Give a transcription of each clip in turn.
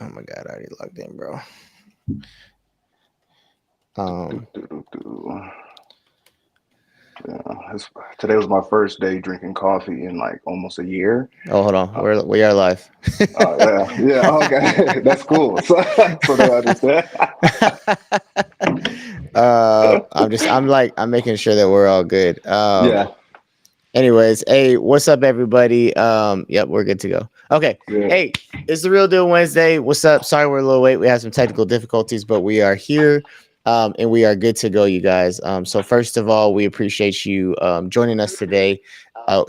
Oh my god, I already logged in, bro. Do, Um, do, do, do. Yeah, today was my first day drinking coffee in like almost a year. oh, hold on, Uh, we are live. yeah, yeah, okay, that's cool. So they understand. I'm making sure that we're all good. Yeah, Anyways, hey, what's up, everybody? Yep, we're good to go. Okay, good. hey, it's the Real Deal Wednesday. What's up? Sorry, we're a little late. We had some technical difficulties, but we are here, and we are good to go, you guys. So first of all, we appreciate you joining us today.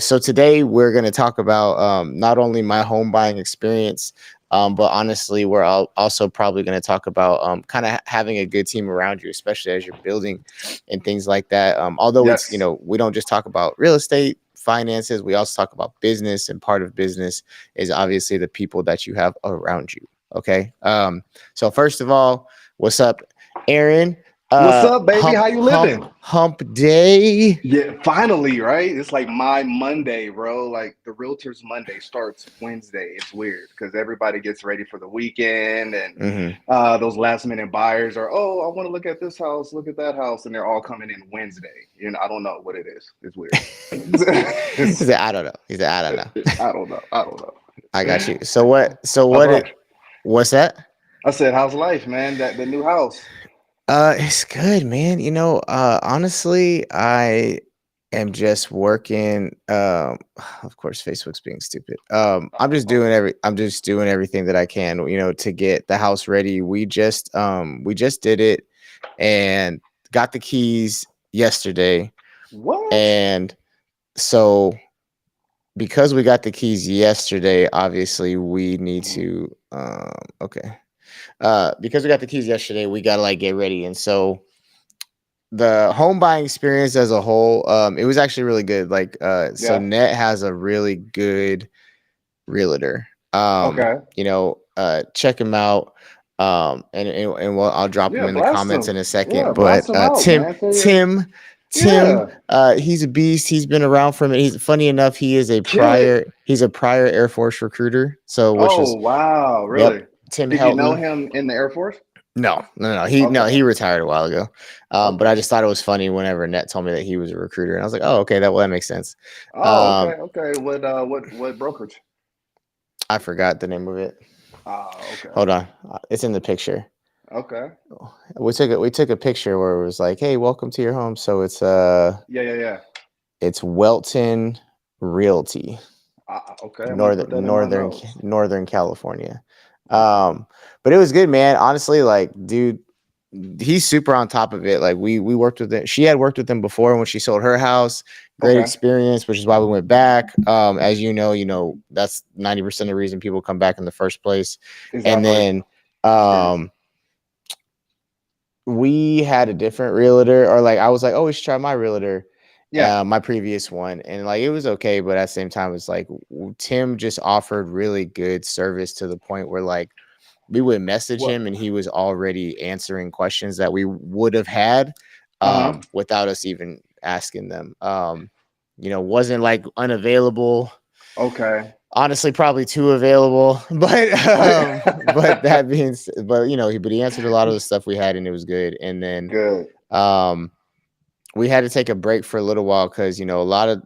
So today we're going to talk about not only my home buying experience, but honestly, also probably going to talk about kind of having a good team around you, especially as you're building and things like that. Although it's, Yes. we don't just talk about real estate finances, we also talk about business, and part of business is obviously the people that you have around you. Okay. So first of all, what's up, Aaron? What's up, baby? How you living? Hump day. Yeah, finally, right? It's like my Monday, bro. Like the Realtors Monday starts Wednesday. It's weird because everybody gets ready for the weekend, and Mm-hmm. those last minute buyers are, oh, I want to look at this house, look at that house, and they're all coming in Wednesday. I don't know what it is. It's weird. He said, I don't know. He said, I don't know. I don't know. I don't I got know. you. So what? So How's what? life? What's that? I said, how's life, man? That the new house. It's good, man. Honestly, I am just working. Of course, Facebook's being stupid. I'm just doing everything that I can, to get the house ready. We just did it and got the keys yesterday. What? And so because we got the keys yesterday, obviously we need Mhm. to okay. Because we got the keys yesterday, we gotta like get ready. And so the home buying experience as a whole, it was actually really good. So Yeah. Net has a really good realtor. Okay. Check him out. And I'll drop him Yeah. in the Blast comments them. in a Yeah. second. But Blast them out, man. Say your. Tim, Yeah. he's a beast. He's been around for me. He's funny enough. Kill it. He's a prior Air Force recruiter. So which Oh is, wow, yep. really? Tim Did you helped know me. him in the Air Force? No, no, no. Okay. He retired a while ago. But I Okay. just thought it was funny whenever Net told me that he was a recruiter, and I was like, oh, okay, that makes sense. Oh, okay. Um, Okay. What brokerage? I forgot the name of it. Oh, okay. Hold on, it's in the picture. Okay. We took a picture where it was like, hey, welcome to your home. So Yeah, yeah, yeah. it's Welton Realty, Okay. I'm gonna put that in my notes. Northern California. Okay. But it was good, man. Honestly, like, dude, he's super on top of it. Like we worked with it. She had worked with him before when she sold her house. Great Okay. experience, which is why we went back. As that's 90% of the reason people come back in the first place. And Exactly. then Experience. um we had a different realtor, or like I was like, oh, we should try my realtor, Yeah. my previous one, and like it was okay, but at the same time, it's like Tim just offered really good service to the point where like we would message What? him and he was already answering questions that we would have had Uh-huh. without us even asking them. Wasn't like unavailable. Okay. Honestly, probably too available, but that being, but he answered a lot of the stuff we had, and it was good. And then Good. um, we had to take a break for a little while because a lot of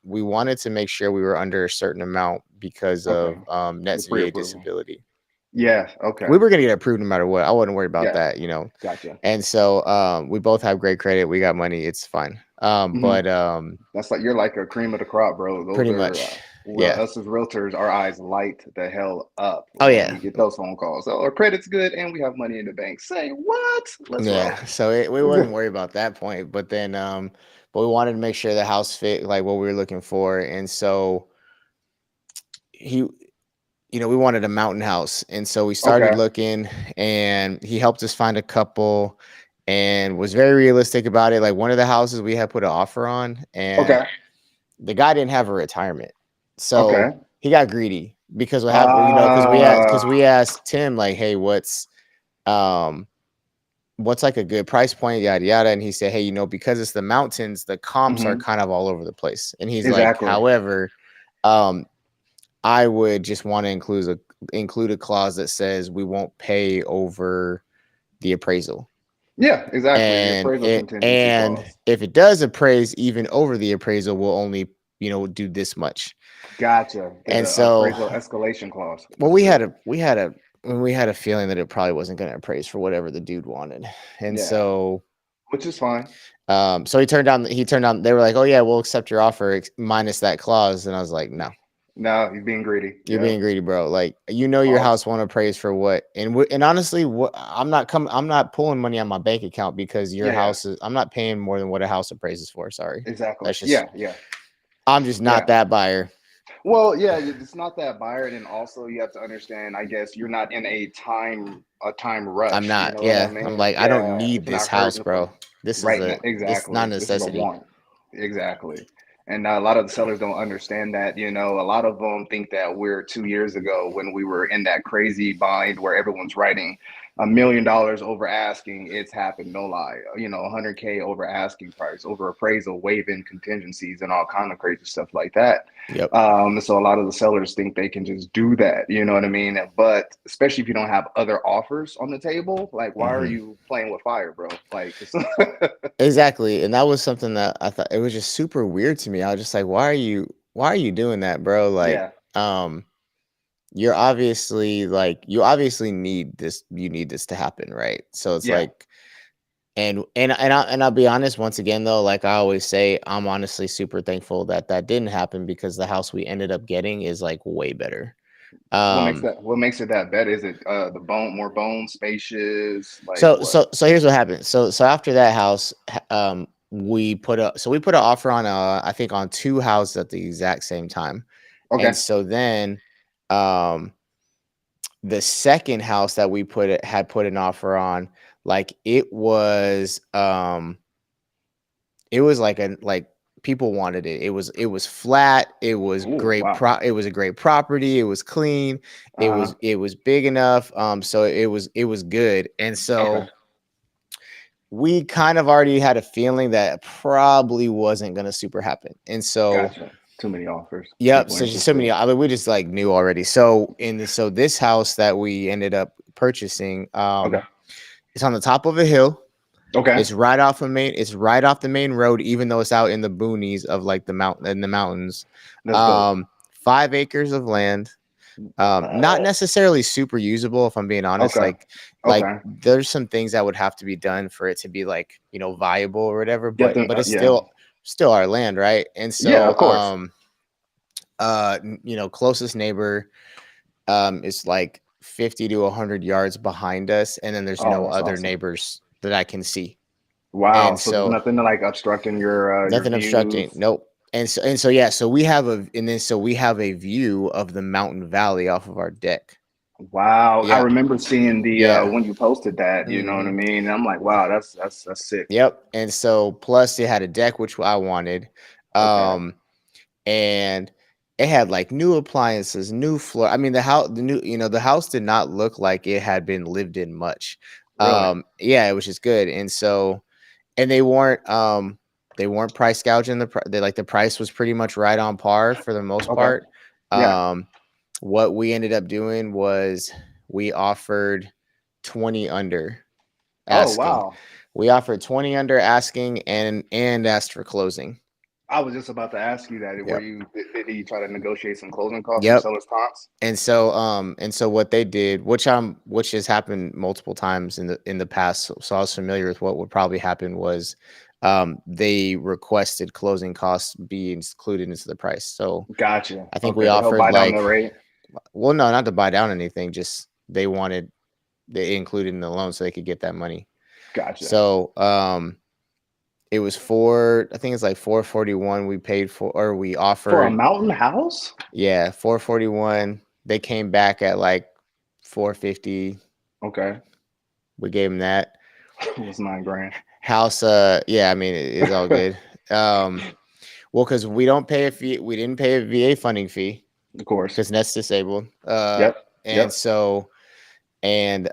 we wanted to make sure we were under a certain amount because Okay. of The Net's VA pre-approval. disability. Yeah. Okay. We were gonna get approved no matter what. I wasn't worried about Yeah. that. Gotcha. And so we both have great credit. We got money. It's fine. Hmm. But That's like you're like a cream of the crop, bro. Those pretty are much, yeah. us as realtors. Our eyes light the hell up Oh when yeah, we get those phone calls. Oh, our credit's good and we have money in the bank. Say what? Let's yeah. roll. So we wouldn't worry about that point. But then, but we wanted to make sure the house fit like what we were looking for, and so he. We wanted a mountain house, and so we started Okay. looking, and he helped us find a couple, and was very realistic about it. Like one of the houses we had put an offer on, and Okay. the guy didn't have a retirement, so Okay. he got greedy because what happened, because Uh we asked Tim like, hey, um what's like a good price point, yada yada, and he said, hey, because it's the mountains, the comps are hmm. kind of all over the place, and he's like, Exactly. however, um I would just want to include a clause that says we won't pay over the appraisal. Yeah, exactly. The And appraisal contingency clause. if it does appraise even over the appraisal, we'll only, do this much. Gotcha. And The so, appraisal escalation clause. well, That's good. we had a feeling that it probably wasn't going to appraise for whatever the dude wanted. And Yeah, so, which is fine. so he turned down, they were like, oh yeah, we'll accept your offer minus that clause. And I was like, no, No, he's being greedy. you're Yeah. being greedy, bro. Like, your house won't appraise for what, and honestly, I'm not pulling money on my bank account because your Yeah, house is, I'm not paying more than what a house appraises for. Sorry. exactly. That's just, Yeah. I'm just not that buyer. Well, yeah, it's not that buyer, and also you have to understand. I guess you're not in a time rush. I'm not. You know Yeah. what I mean? I'm like, I don't Yeah, need if you're this not house, hurting bro. for This is right now, it's not a exactly. This is a necessity. want. Exactly. And a lot of the sellers don't understand that. A lot of them think that we're 2 years ago when we were in that crazy bind where everyone's writing $1 million over asking. It's happened, no lie. 100K over asking price, over appraisal, waiving contingencies, and all kind of crazy stuff like that. Yep. So a lot of the sellers think they can just do that. You know what I mean? But especially if you don't have other offers on the table, like why are you playing with fire, bro? Like Exactly. And that was something that I thought, it was just super weird to me. I was just like, why are you doing that, bro? Like, yeah, you obviously need this to happen, right? So it's yeah, like, I'll be honest, once again though, like I always say, I'm honestly super thankful that didn't happen, because the house we ended up getting is like way better. What makes it that better? Is it the more bone, spacious, like So what? here's what happened. So after that house, we put an offer on I think on two houses at the exact same time. And Okay, so then the second house that we had put an offer on, like it was like people wanted it. It was flat. It was ooh, great. wow. It was a great property. It was clean. Uh-huh. It was big enough. So it was good. And Okay, so we kind of already had a feeling that probably wasn't gonna super happen. And so, gotcha. Too many offers. yep. People So just so interested. many. I mean, we just like knew already. So this house that we ended up purchasing, Okay, it's on the top of a hill. okay, It's right off It's right off the main road, even though it's out in the boonies of like the mountains. that's dope. 5 acres of land. Not necessarily super usable, if I'm being honest. Okay, Like okay. there's some things that would have to be done for it to be like, viable or whatever, You have but to, it's yeah, still our land, right? And yeah, so of course. closest neighbor is like 50 to 100 yards behind us, and then there's Oh, no that's other awesome. neighbors that I can see. Wow. And So there's so nothing like obstructing your nothing obstructing. views. Nope. And so yeah, so we have a view of the mountain valley off of our deck. Wow. I Yep. remember seeing the Yeah. when you posted that, you know what I Hmm. mean? And I'm like, wow, that's sick. Yep. And so plus it had a deck, which I wanted. Okay. Um and it had like new appliances, new floor. I mean, the house did not look like it had been lived in much. Really? Yeah, it was just good. And so, and they weren't price gouging the price was pretty much right on par for the most Okay. part. Yeah. What we ended up doing was we offered 20 under Oh, asking. wow. We offered 20 under asking and asked for closing. I was just about to ask you that. Yep. Did you try to negotiate some closing costs from Yep. seller's taunts? And so what they did, which has happened multiple times in the past, so I was familiar with what would probably happen, was they requested closing costs be included into the price. So Gotcha. I think we Okay, to help offered buy down like, the rate. well, no, not to buy down anything, just they included in the loan so they could get that money. Gotcha. So it was I think it's like 441 we paid for, or we offered For a mountain house? Yeah, 441. They came back at like 450. Okay. We gave them that. It was $9,000. House, yeah, I mean, it's all good. Well, because we don't pay a fee, we didn't pay a VA funding fee Of course. because Net's disabled. Yep. And Yep. so, and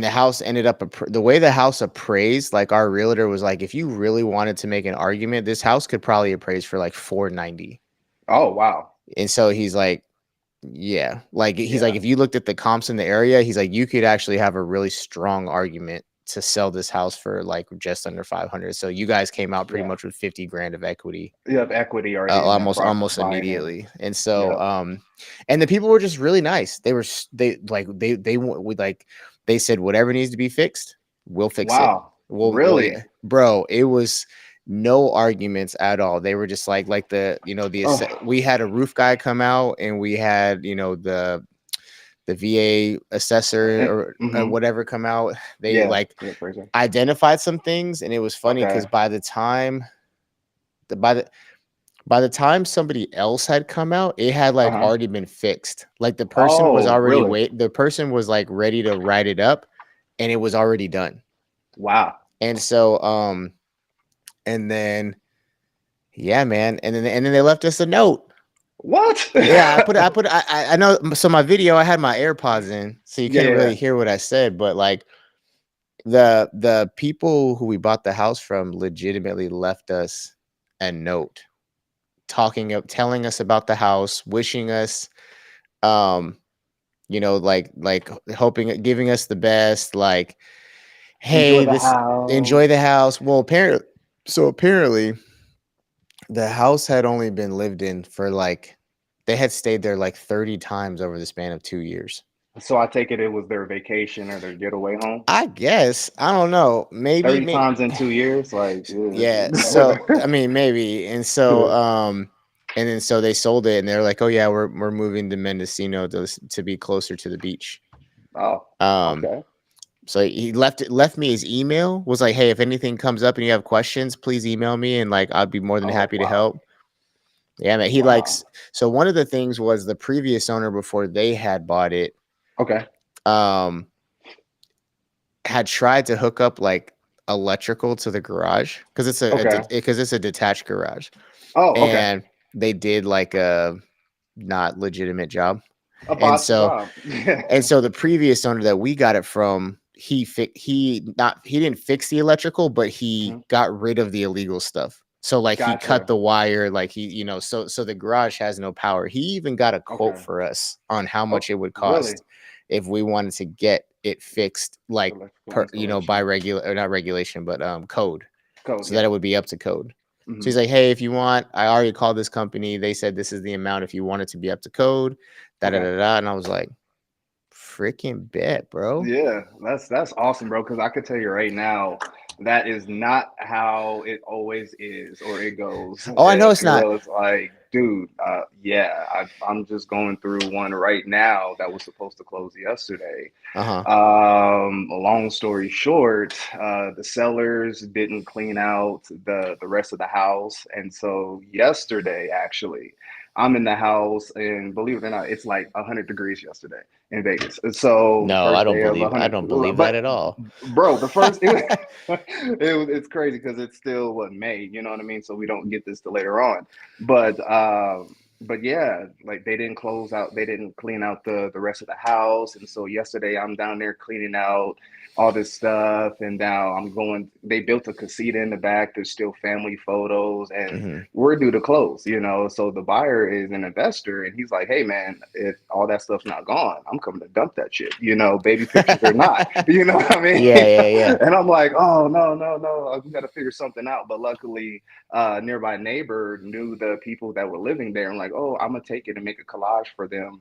the house ended up the way the house appraised, like our realtor was like, if you really wanted to make an argument, this house could probably appraise for like 490. Oh, wow. And so he's like, Yeah, like he's like, Yeah. if you looked at the comps in the area, he's like, you could actually have a really strong argument to sell this house for like just under 500. So you guys came out pretty Yeah. much with 50 grand of equity, You have equity already in that process almost buying in. immediately. And so, Yeah. and the people were just really nice. They said whatever needs to be fixed, we'll fix it. Wow. Well, Really? yeah, bro, it was no arguments at all. They were just like Oh, we had a roof guy come out, and we had, the VA assessor or mm-hmm. whatever come out. They Yeah. like Yeah, crazy. identified some things, and it was funny Okay. because by the time somebody else had come out, it had like Uh-huh. already been fixed. Like Oh, really? the person was like ready to write it up, and it was already done. Wow. And so and then yeah, man, and then they left us a note. What? Yeah, I know. So my video, I had my AirPods in, so you Yeah, couldn't yeah. really hear what I said, but like the people who we bought the house from legitimately left us a note telling us about the house, wishing us, um like hoping, giving us the best, like, Enjoy hey, the this enjoy house. the house. Well, apparently the house had only been lived in for like, they had stayed there like 30 times over the span of 2 years. So I take it was their vacation or their getaway home. I guess, I don't know, 30 times in 2 years, like, yeah, so yeah. I mean, maybe. And so and then so they sold it, and they're like, oh yeah, we're moving to Mendocino to be closer to the beach. Oh, um okay. so he left me his email, was like, hey, if anything comes up and you have questions, please email me, and like I'd be more than Oh, happy to wow. help. Yeah, man, he Wow. likes. So one of the things was the previous owner, before they had bought it, Okay. um had tried to hook up like electrical to the garage, because Okay. it's a detached garage, Oh, okay. and they did like a not legitimate job. A And botched so job. Yeah. the previous owner that we got it from, he didn't fix the electrical, but he Mhm. got rid of the illegal stuff. So like he cut Gotcha. the wire, like so the garage has no power. He even got a quote Okay. for us on how Oh, much it would really? cost if we wanted to get it fixed, like Electrical by installation. not regulation, but code, Code, so that yeah. it would be up to code. So Hmm. he's like, hey, if you want, I already called this company. They said this is the amount if you want it to be up to code. Da da Okay. da da. And I was like, freaking bet, bro. Yeah, that's awesome, bro. Because I could tell you right now, that is not how it always is or it goes. Oh, I know And it's not. Gorilla is like, dude, yeah, I'm just going through one right now that was supposed to close yesterday. Uh-huh. Long story short, the sellers didn't clean out the rest of the house, and so yesterday, actually, I'm in the house, and believe it or not, it's like 100 degrees yesterday in Vegas. So No, first day of I 100, don't believe that but at all. bro, the first it's crazy because it's still what May, you know what I mean? So we don't get this till later on. But yeah, like they didn't clean out the rest of the house. And so yesterday I'm down there cleaning out all this stuff, and now they built a casita in the back. There's still family photos, and Hmm. we're due to close, so the buyer is an investor, and he's like, hey man, if all that stuff's not gone, I'm coming to dump that shit, baby pictures or not, you know what I mean? Yeah, yeah, yeah. And I'm like, oh no, no, no, we got to figure something out. But luckily, nearby neighbor knew the people that were living there, and like, oh, I'm gonna take it and make a collage for them,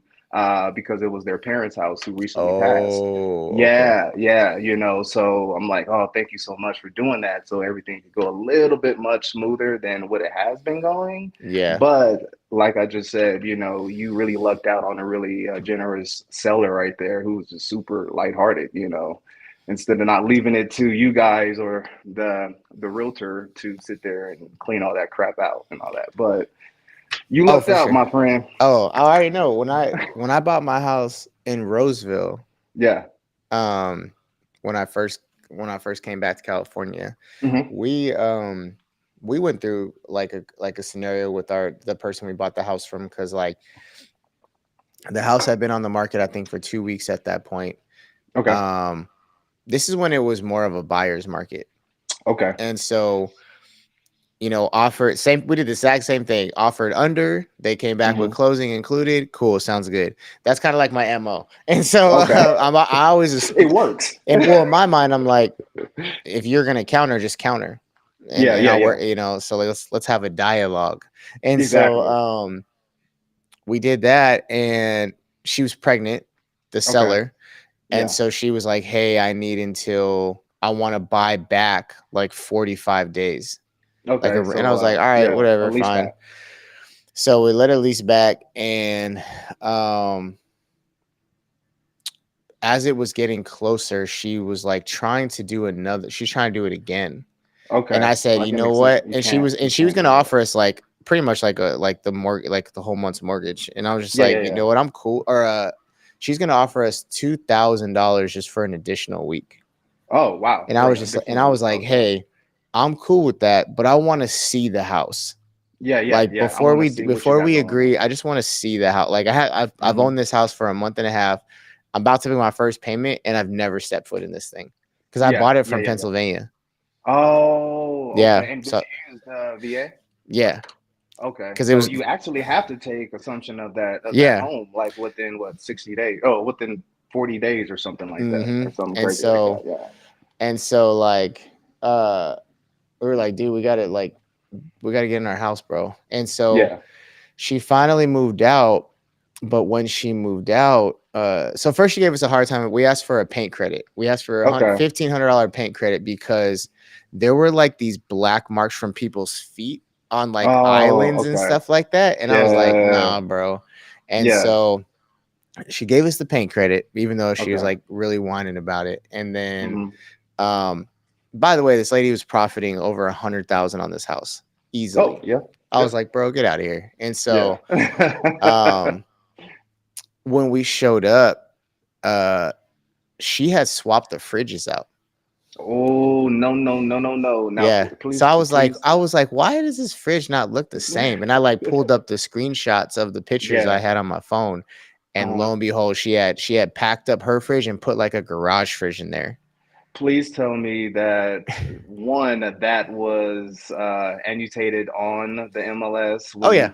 because it was their parents' house who recently passed. Oh, okay. Yeah, yeah, so I'm like, oh, thank you so much for doing that. So everything could go a little bit much smoother than what it has been going. Yeah. But like I just said, you really lucked out on a really generous seller right there who was just super lighthearted, instead of not leaving it to you guys or the realtor to sit there and clean all that crap out and all that. But you Oh, lucked for out, sure. my friend. Oh, I already know. When I bought my house in Roseville, Yeah. um, when I first came back to California, Hmm. we we went through like a scenario with the person we bought the house from, because like the house had been on the market, I think, for 2 weeks at that point. Okay. This is when it was more of a buyer's market. Okay. And so, offered same. We did the exact same thing. Offered under. They came back with Mhm. closing included. Cool, sounds good. That's kind of like my mo. And so Okay. I always It works. and well in my mind I'm like, if you're gonna counter, just counter, Yeah, and yeah, I'll yeah. work. So let's have a dialogue. And so Exactly. we did that, and she was pregnant, the Okay. seller, and Yeah. so she was like, "Hey, I need until I want to buy back like 45 days." Like, Okay. and I So was like, all right, yeah, a whatever, lease fine. back. So we let her lease back, and as it was getting closer, she was like trying to do another. She's trying to do it again, and Okay. I said, Like you an know extent. what? You And she can't. was You and she was can't gonna do that. offer us like pretty much like the mortgage, like the whole month's mortgage, and I was just Yeah, like, yeah, you yeah. know what? I'm cool. Or she's gonna offer us $2,000 just for an additional week, Oh wow. and I For was an just and additional I week. was like, Okay. hey, I'm cool with that, but I want to see the house. Yeah, yeah, Like yeah. I want to see what you before got we going on. agree, I just want to see the house. Like I've Hmm. owned this house for a month and a half. I'm about to make my first payment, and I've never stepped foot in this thing because I Yeah, bought it yeah, from yeah, yeah. Pennsylvania. Oh, Yeah, okay. And did so you use VA? yeah, Okay. because it So was you actually have to take assumption of that yeah. home like within what 60 days? Oh, within 40 days or something like that, Mm-hmm. or something And crazy like that. so Yeah. like uh we were like, dude, we gotta get in our house, bro. And so Yeah. she finally moved out, but when she moved out, so first she gave us a hard time. We asked for a paint credit. We asked for a Okay. $1,500 paint credit because there were like these black marks from people's feet on like Oh, islands and okay. stuff like that. And I was like, Yeah. nah, bro. And Yeah. so she gave us the paint credit, even though she was Okay. like really whining about it. And then, Hmm. um, by the way, this lady was profiting over 100,000 on this house Oh, easily. yeah. I was Yep. like, bro, get out of here. And Yeah. so, um, when we showed up, uh, she had swapped the fridges out. Oh, no, no, no, no, no. Now, Yeah. So please, please. I was like, why does this fridge not look the same? And I like pulled up the screenshots of the pictures I Yeah. had on my phone, and lo Uh-huh. and behold, she had packed up her fridge and put like a garage fridge in there. Please tell me that one that was annotated on the MLS Oh when yeah. you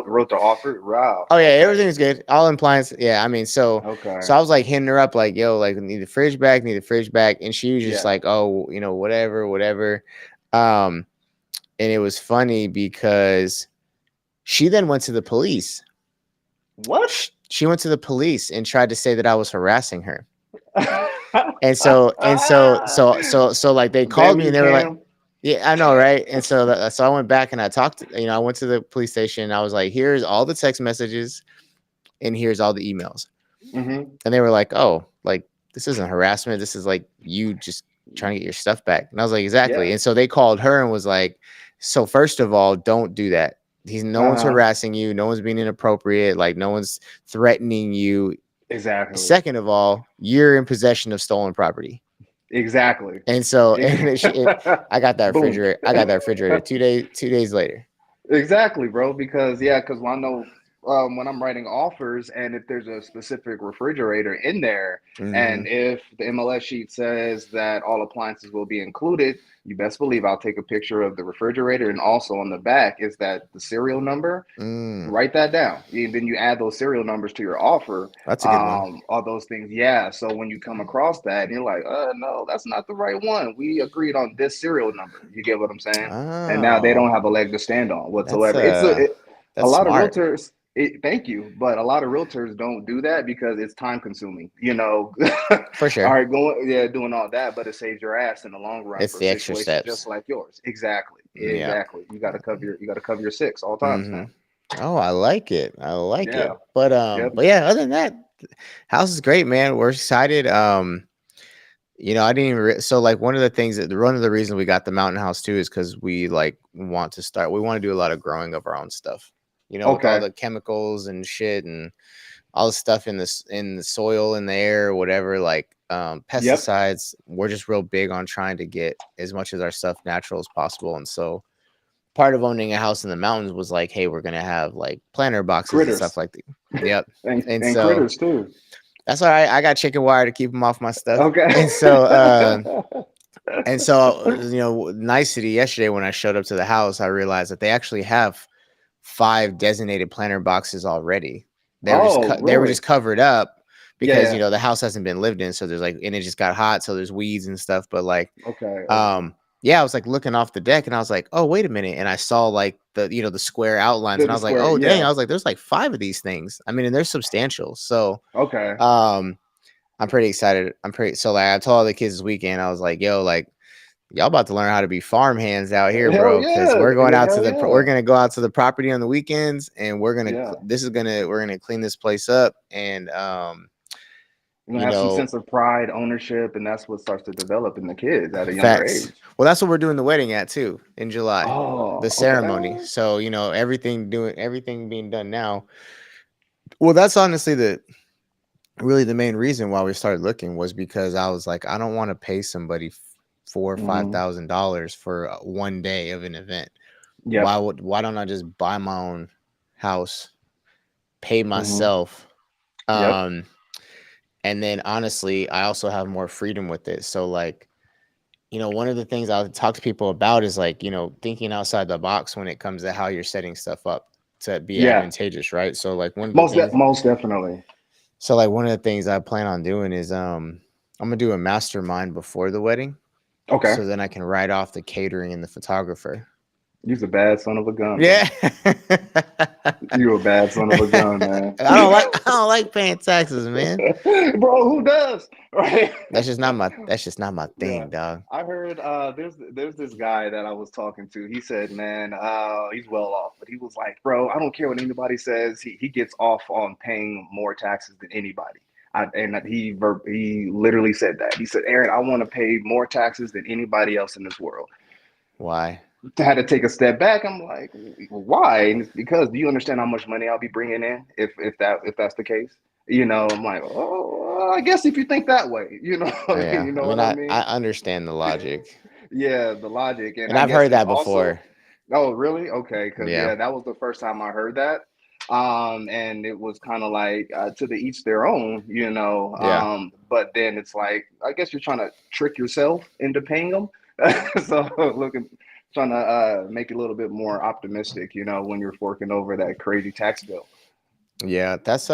wrote the offer. Wow. Oh yeah, Okay. everything's good. All appliance. Yeah, I mean, so Okay. I was like hitting her up like, yo, like need the fridge back, need the fridge back. And she was just Yeah. like, oh, whatever, whatever. Um, and it was funny because she then went to the police. What? She went to the police and tried to say that I was harassing her. So like they called Damn me you, and they were like, Cam. yeah, I know, right? And so I went back and I talked, I went to the police station and I was like, here's all the text messages and here's all the emails. Hmm. And they were like, oh, like this isn't harassment. This is like you just trying to get your stuff back. And I was like, exactly. Yeah. And so they called her and was like, so first of all, don't do that. No one's Uh-huh. harassing you. No one's being inappropriate. Like no one's threatening you. Exactly. Second of all, you're in possession of stolen property. Exactly. And so, I got that Boom. refrigerator. I got that refrigerator 2 days later. Exactly, bro. Because yeah, because I know when I'm writing offers, and if there's a specific refrigerator in there, Hmm. and if the MLS sheet says that all appliances will be included, you best believe I'll take a picture of the refrigerator, and also on the back is that the serial number. Mm, Write that down. And then you add those serial numbers to your offer. that's a good one. All those things. Yeah. So when you come across that, and you're like, no, that's not the right one. We agreed on this serial number. You get what I'm saying? And now they Oh, don't have a leg to stand on that's whatsoever. A that's lot of smart realtors. Thank you, but a lot of realtors don't do that because it's time consuming. for All sure. right, doing all that, but it saves your ass in the long run It's for the extra situations steps. just like yours. Exactly, Yeah. exactly. You got to cover your six all times, Hmm. man. Oh, I like it. I like Yeah. it. Yep. But yeah, other than that, house is great, man. We're excited. I didn't even so like one of the reasons we got the mountain house too is because we like we want to do a lot of growing of our own stuff. With all Okay. the chemicals and shit and all the stuff in the soil, in the air, whatever, like Yep. pesticides. We're just real big on trying to get as much of our stuff natural as possible. And so part of owning a house in the mountains was like, hey, we're gonna have like planter boxes and stuff Critters like that. Yep. And and so critters too. that's all right. I got chicken wire to keep them off my stuff. Okay. And so And so, nicety yesterday when I showed up to the house, I realized that they actually have 5 designated planter boxes already. Oh, They were really? just covered up Yeah, because, yeah. the house hasn't been lived in, so there's like and it just got hot, so there's weeds and stuff, but like, Okay, okay. yeah, I was like looking off the deck and I was like, "Oh, wait a minute." And I saw like the square outlines and I The was like, square, "Oh, dang." yeah. I was like, "There's like 5 of these things." I mean, and they're substantial. So, Okay. um I'm pretty excited. Like I told all the kids this weekend, I was like, "Yo, like y'all about to learn how to be farm hands out here, Hell bro, because yeah. Hell we're yeah. gonna go out to the property on the weekends, and Yeah. we're gonna clean this place up, and You're gonna you have some know, sense of pride, ownership, and that's what starts to develop in the kids at a younger facts. age. Well, that's what we're doing the wedding at too in July, the Oh, ceremony. okay. So everything being done now. Well, that's honestly the main reason why we started looking was because I was like, I don't want to pay somebody four or five Hmm. thousand dollars for one day of an event. Yep. Why don't I just buy my own house, pay Hmm. myself, Yep. um, and then honestly, I also have more freedom with it. So like, one of the things I'll talk to people about is like, thinking outside the box when it comes to how you're setting stuff up to be Yeah. advantageous, right? So like one of the things Most definitely. one of the things I plan on doing is I'm gonna do a mastermind before the wedding Okay. so then I can write off the catering and the photographer. You're a bad son of a gun, bro. Yeah. You a bad son of a gun, man. I don't like paying taxes, man. Bro, who does? Right? That's just not my Yeah. thing, dog. I heard there's this guy that I was talking to. He said, man, he's well off, but he was like, bro, I don't care what anybody says. He gets off on paying more taxes than anybody. He literally said that. He said, Aaron, I want to pay more taxes than anybody else in this world. Why? Had to take a step back. I'm like, why? And it's because, do you understand how much money I'll be bringing in if that's the case? I'm like, oh, well, I guess if you think that way, Yeah. you I know mean, what I I mean? understand the logic. Yeah, the logic, and And I I've guess heard it's that also, before. oh, really? Okay, because Yeah. yeah, that was the first time I heard that. And it was kind of like to the each their own, Yeah. But then it's like, I guess you're trying to trick yourself into paying them. So looking, trying to make it a little bit more optimistic, when you're forking over that crazy tax bill. Yeah. That's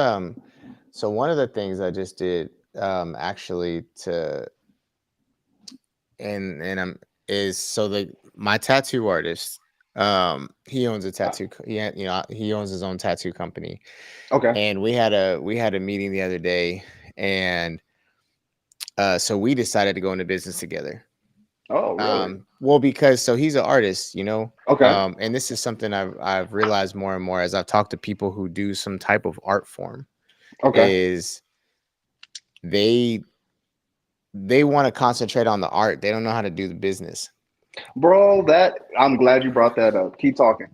so one of the things I just did actually to and is so the my tattoo artist he owns a Uh, tattoo he owns his own tattoo company, okay. and we had a meeting the other day, and so we decided to go into business together. Oh, really? Well, because so he's an artist, Okay. and this is something I've realized more and more as I've talked to people who do some type of art form Okay. is they they want to concentrate on the art. They don't know how to do the business. Bro, that I'm glad you brought that up. Keep talking.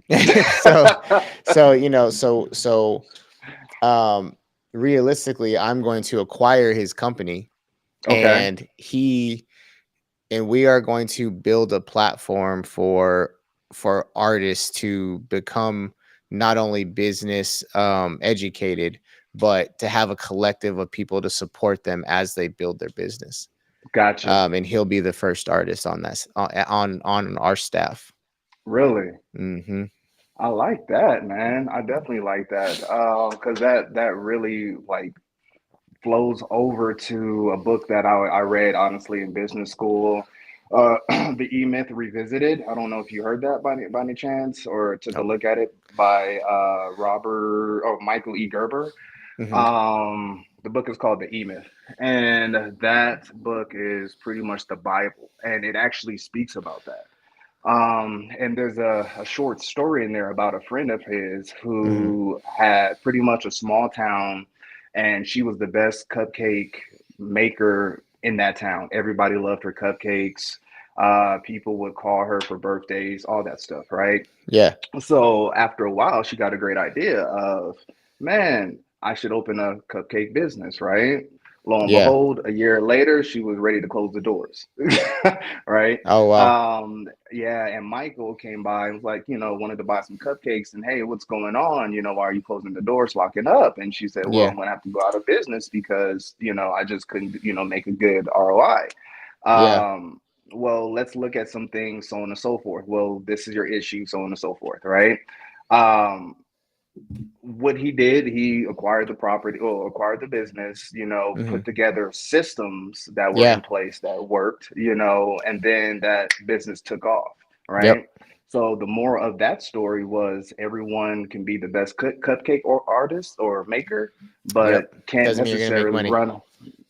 so so um realistically, I'm going to acquire his company, Okay. and we are going to build a platform for artists to become not only business educated, but to have a collective of people to support them as they build their business. Gotcha. And he'll be the first artist on that on our staff. Really? Hmm. I like that, man. I definitely like that. Because that really like flows over to a book that I read honestly in business school. The E Myth Revisited. I don't know if you heard that by any chance or took a Nope. look at it by Michael E. Gerber. Hmm. The book is called The E Myth, and that book is pretty much the Bible, and it actually speaks about that. And there's a short story in there about a friend of his Hmm. who had pretty much a small town, and she was the best cupcake maker in that town. Everybody loved her cupcakes. People would call her for birthdays, all that stuff, right? Yeah. So after a while, she got a great idea of, man, I should open a cupcake business, right? Lo and Yeah. behold, a year later, she was ready to close the doors, right? Oh wow. Yeah, and Michael came by and was like, wanted to buy some cupcakes, and hey, what's going on? Why are you closing the doors, locking up? And she said, well, Yeah. I'm gonna have to go out of business because, I just couldn't, make a good ROI. Yeah. Um, well, let's look at some things, so on and so forth. Well, this is your issue, so on and so forth, right? Um, what he did, he acquired the property or acquired the business, Hmm. put together systems that were in Yeah. place that worked, and then that business took off, Yep. right? So the moral of that story was everyone can be the best cupcake or artist or maker, Yep. but can't Doesn't mean you're gonna make necessarily money. run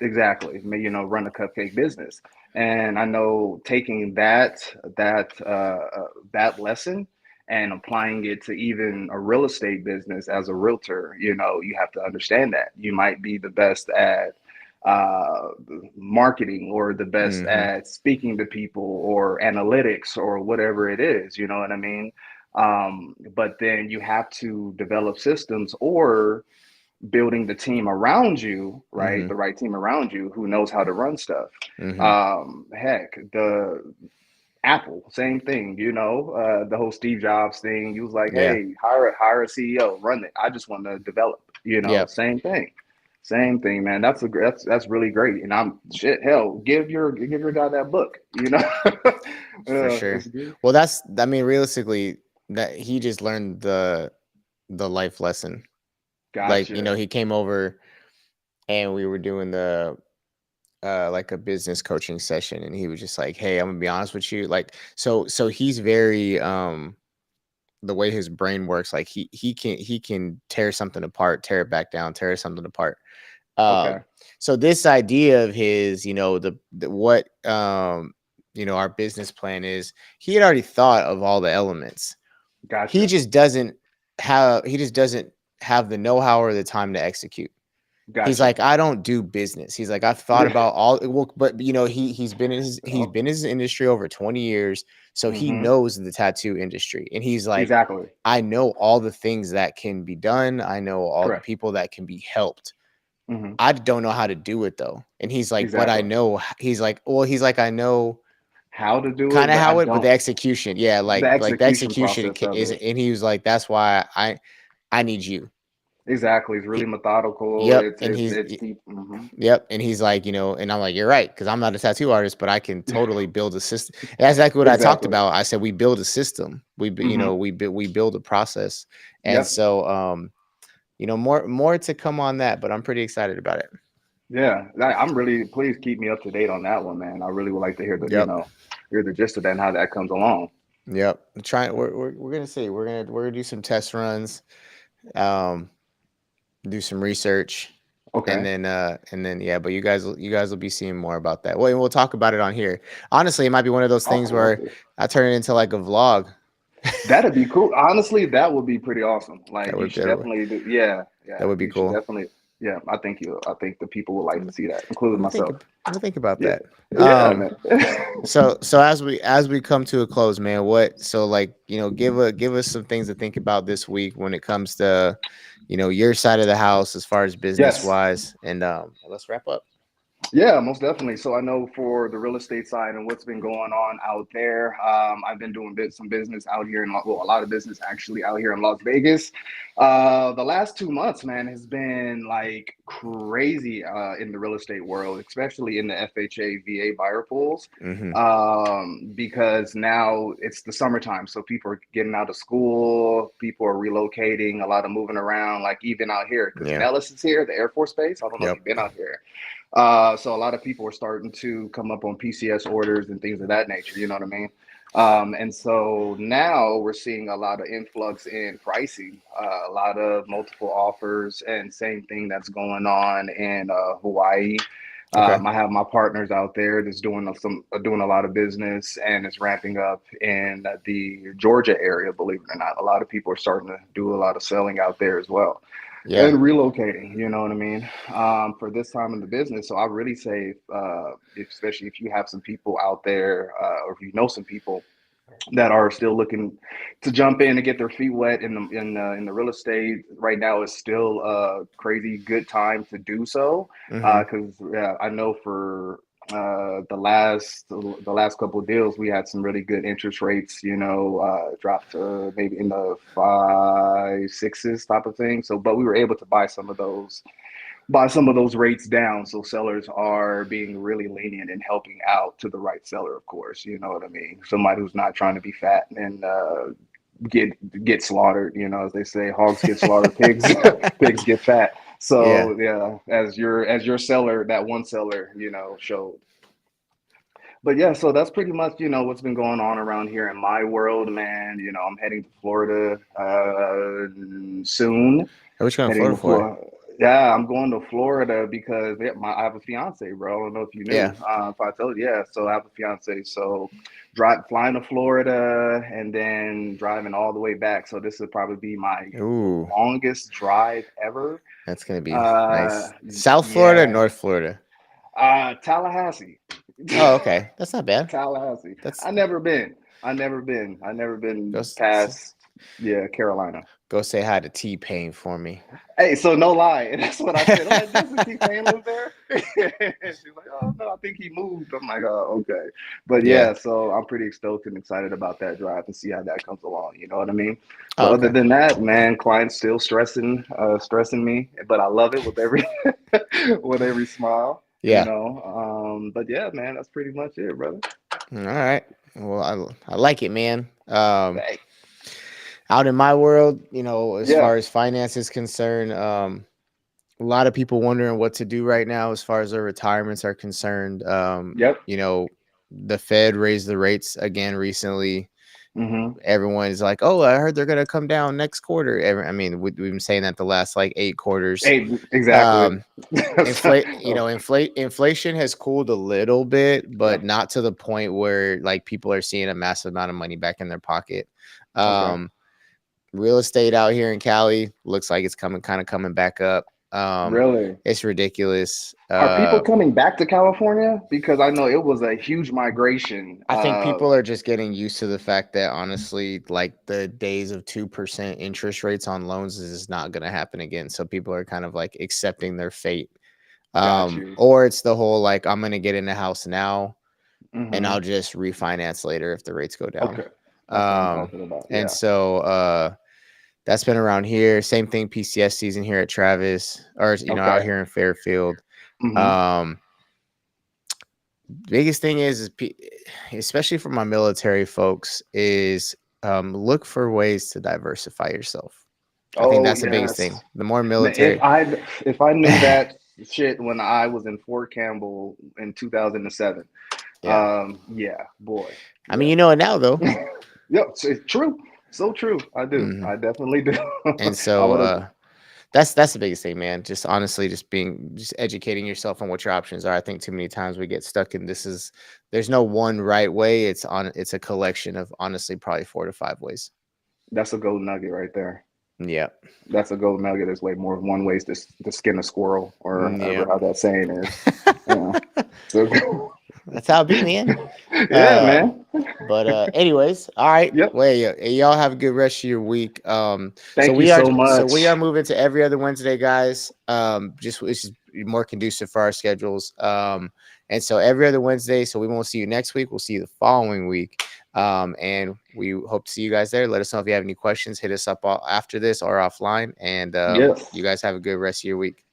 exactly, run a cupcake business. And I know taking that lesson and applying it to even a real estate business as a realtor, you have to understand that you might be the best at uh, marketing or the best Hmm. at speaking to people or analytics or whatever it is, you know what I mean? But then you have to develop systems or building the team around you, right? Hmm. The right team around you who knows how to run stuff. Hmm. Heck, the Apple, same thing, the whole Steve Jobs thing. He was like, Yeah. hey, hire a CEO, run it. I just want to develop, Yep. same thing. Same thing, man. That's really great. And I'm shit, hell, give your guy that book, For sure. it's good. Well, I mean, realistically, that he just learned the life lesson. Like, Gotcha. he came over and we were doing the like a business coaching session, and he was just like, "Hey, I'm gonna be honest with you." Like, so he's very the way his brain works, like he can tear something apart, tear it back down, tear something apart. Okay. So this idea of his, the what our business plan is, he had already thought of all the elements. He Gotcha. just doesn't have the know-how or the time to execute. He's Gotcha. like, I don't do business. He's like, I've thought about all well, but he's been in his industry over 20 years, so he Mm-hmm. knows the tattoo industry. And he's like, Exactly. I know all the things that can be done. I know all the Correct. people that can be helped. Mm-hmm. I don't know how to do it though. And he's like, but I Exactly. know he's like, I know How to do kind it, of but I how it, but the don't execution, yeah, the like the execution execution process of is, it. and he was like, that's why I need you. Exactly. It's really He, methodical. yep. It's it's it's deep. Mm-hmm. Yep. And he's like, and I'm like, you're right, because I'm not a tattoo artist, but I can totally build a system. That's exactly what I talked Exactly. about. I said we build a system. Mm-hmm. We build a process. And Yep. so more to come on that, but I'm pretty excited about it. Yeah. I'm really please keep me up to date on that one, man. I really would like to hear Yep. hear the gist of that and how that comes along. Yep. We're gonna see. We're gonna do some test runs, um, do some research, Okay. and then yeah, but you guys will be seeing more about that. Well, and we'll talk about it on here. Honestly, it might be one of those Oh, things I love where this. I turn it into like a vlog. That'd be cool. Honestly, that would be pretty awesome. Like That you would should that definitely do. Yeah, that yeah. would be You should cool. definitely. Yeah, I think the people would like I'm to see that, including gonna think myself. I'm gonna think about Yeah. that. Yeah, Um, man. so as we come to a close, man, like give us some things to think about this week when it comes to your side of the house as far as business Yes. wise, and let's wrap up. Yeah, most definitely. So I know for the real estate side and what's been going on out there, I've been doing some business out here well, a lot of business actually out here in Las Vegas. The last 2 months, man, has been like crazy in the real estate world, especially in the FHA VA buyer pools, Hmm. because now it's the summertime, so people are getting out of school, people are relocating, a lot of moving around, like even out here because Yeah. Nellis is here, the Air Force Base. I don't know if Yep. you've been out here. So a lot of people are starting to come up on PCS orders and things of that nature. You know what I mean? And so now we're seeing a lot of influx in pricing, a lot of multiple offers, and same thing that's going on in Hawaii. Okay. I have my partners out there that's doing a lot of business, and it's ramping up in the Georgia area. Believe it or not, a lot of people are starting to do a lot of selling out there as well Yeah. and relocating, you know what I mean, for this time in the business. So I really say, especially if you have some people out there, or if you know some people that are still looking to jump in and get their feet wet in the real estate right now, is still a crazy good time to do so. Hmm. Because I know for the last couple of deals, we had some really good interest rates. Dropped to maybe in the 5 6s type of thing. So, but we were able to buy some of those buy some of those rates down. So sellers are being really lenient and helping out to the right seller, of course. You know what I mean? Somebody who's not trying to be fat and get slaughtered. You know, as they say, hogs get slaughtered, pigs pigs get fat. Yeah. So yeah, as your seller, that one seller, showed. But yeah, so that's pretty much, what's been going on around here in my world, man. I'm heading to Florida soon. What you going to Heading Florida to for? Florida. Yeah, I'm going to Florida because I have a fiance, bro. I don't know if you knew. Yeah. If I told you, yeah. So I have a fiance. So flying to Florida and then driving all the way back. So this would probably be my Ooh, longest drive ever. that's going to be Uh, nice. South Florida, or yeah. North Florida? Tallahassee. Oh, okay. That's not bad. Tallahassee. That's I never go, been past, yeah, Carolina. go say hi to T-Pain for me. Hey, so no lie. That's what I said. I'm like, doesn't T-Pain live there? She's like, oh no, I think he moved. I'm like, oh, okay. But Yeah. yeah, so I'm pretty stoked and excited about that drive and see how that comes along. You know what I mean? Oh, But other okay. than that, man, clients still stressing me, but I love it with every with every smile. Yeah. But yeah, man, that's pretty much it, brother. All right. Well, I like it, man. Hey, Out in my world, as yeah, far as finance is concerned, a lot of people wondering what to do right now as far as their retirements are concerned. yep. The Fed raised the rates again recently. Mm-hmm. Everyone is like, "Oh, I heard they're gonna come down next quarter." I mean, we've been saying that the last like 8 quarters. Hey, exactly. Um, inflation has cooled a little bit, Yeah. but not to the point where like people are seeing a massive amount of money back in their pocket. Okay. Um, Real estate out here in Cali looks like it's coming back up. Really? It's ridiculous. Are people coming back to California? Because I know it was a huge migration. I think people are just getting used to the fact that honestly, like the days of 2% interest rates on loans is not going to happen again. So people are kind of like accepting their fate. Got you. Or it's the whole like I'm going to get in the house now and Hmm. I'll just refinance later if the rates go down. Okay. That's what I'm talking about. And Yeah. so that's been around here. Same thing, PCS season here at Travis, or out Okay. here in Fairfield. Hmm. Um, Biggest thing is especially for my military folks, is look for ways to diversify yourself. I think Oh that's the biggest thing. yes. The more Man, military, if I knew that shit when I was in Fort Campbell in 2007, yeah. yeah, boy, I mean, yeah, you know it now though. yep, it's true, so true. I do, Mhm. I definitely do. And I so would have, that's the biggest thing, man. Just honestly, just educating yourself on what your options are. I think too many times we get stuck in there's no one right way. It's a collection of honestly probably 4 to 5 ways. that's a gold nugget right there. Yeah. That's a gold nugget. There's way more than one ways to skin a squirrel, or Yeah. ever how that saying is. Yeah. So, That's how it be, man. yeah, man. But anyways, all right. Yep. Well, yeah, y'all have a good rest of your week. So Thank you we are so much. moving to every other Wednesday, guys. Just it's just more conducive for our schedules. And so every other Wednesday. So we won't see you next week. We'll see you the following week. And we hope to see you guys there. Let us know if you have any questions. Hit us up after this or offline. And Yes. you guys have a good rest of your week.